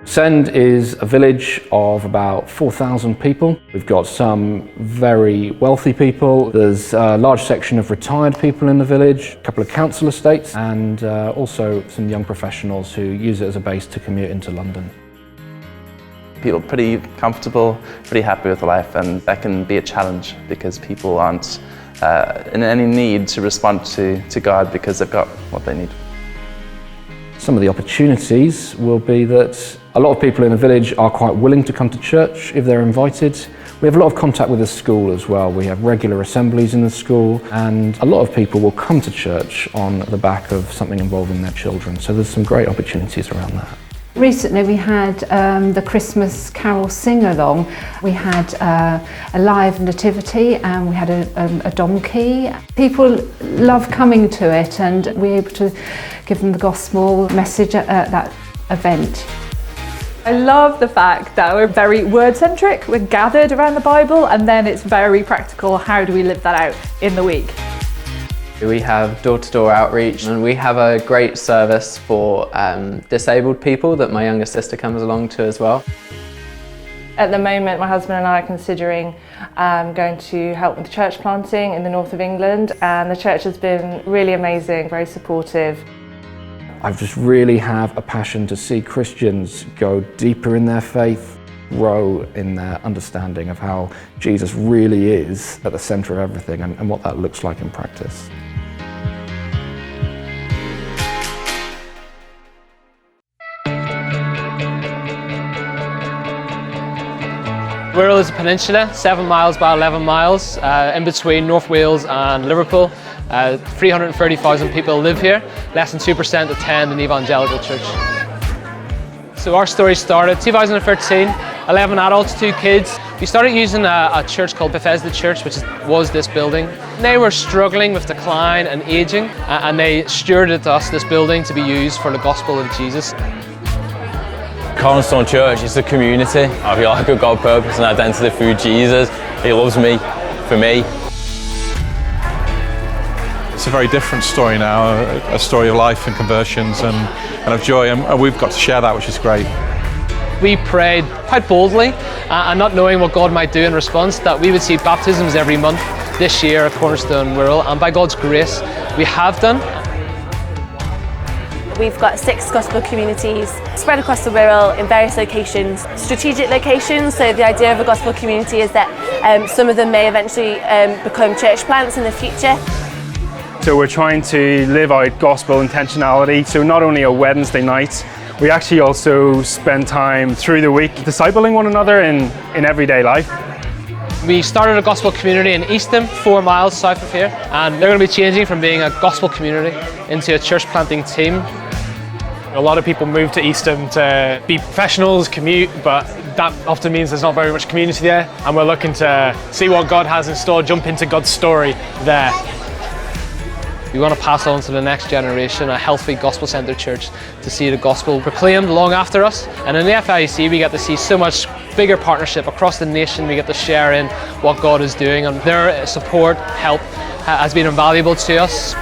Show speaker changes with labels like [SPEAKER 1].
[SPEAKER 1] Send is a village of about 4,000 people. We've got some very wealthy people. There's a large section of retired people in the village, a couple of council estates, and also some young professionals who use it as a base to commute into London.
[SPEAKER 2] People are pretty comfortable, pretty happy with life, and that can be a challenge because people aren't in any need to respond to God because they've got what they need.
[SPEAKER 1] Some of the opportunities will be that a lot of people in the village are quite willing to come to church if they're invited. We have a lot of contact with the school as well. We have regular assemblies in the school, and a lot of people will come to church on the back of something involving their children. So there's some great opportunities around that.
[SPEAKER 3] Recently we had the Christmas Carol sing-along. We had a live nativity and we had a donkey. People love coming to it, and we're able to give them the gospel message at that event.
[SPEAKER 4] I love the fact that we're very word-centric. We're gathered around the Bible, and then it's very practical. How do we live that out in the week?
[SPEAKER 5] We have door-to-door outreach, and we have a great service for disabled people that my younger sister comes along to as well.
[SPEAKER 6] At the moment, my husband and I are considering going to help with church planting in the north of England, and the church has been really amazing, very supportive.
[SPEAKER 1] I just really have a passion to see Christians go deeper in their faith, grow in their understanding of how Jesus really is at the centre of everything and what that looks like in practice.
[SPEAKER 7] Wirral is a peninsula, 7 miles by 11 miles, in between North Wales and Liverpool. 330,000 people live here, less than 2% attend an Evangelical church. So our story started 2013, 11 adults, 2 kids. We started using a church called Bethesda Church, which was this building. They were struggling with decline and aging, and they stewarded us this building to be used for the gospel of Jesus.
[SPEAKER 8] Cornerstone Church is a community. I feel like a God purpose and identity through Jesus. He loves me, for me.
[SPEAKER 9] It's a very different story now, a story of life and conversions and of joy, and we've got to share that, which is great.
[SPEAKER 7] We prayed quite boldly, and not knowing what God might do in response, that we would see baptisms every month this year at Cornerstone Wirral, and by God's grace, we have done.
[SPEAKER 10] We've got 6 gospel communities spread across the Wirral in various locations, strategic locations. So the idea of a gospel community is that some of them may eventually become church plants in the future.
[SPEAKER 11] So we're trying to live out gospel intentionality. So not only on Wednesday nights, we actually also spend time through the week discipling one another in everyday life.
[SPEAKER 7] We started a gospel community in Eastham, 4 miles south of here, and they're going to be changing from being a gospel community into a church planting team.
[SPEAKER 12] A lot of people move to Eastham to be professionals, commute, but that often means there's not very much community there, and we're looking to see what God has in store, jump into God's story there.
[SPEAKER 7] We want to pass on to the next generation a healthy gospel-centred church to see the gospel proclaimed long after us. And in the FIEC we get to see so much bigger partnership across the nation. We get to share in what God is doing, and their support, help has been invaluable to us.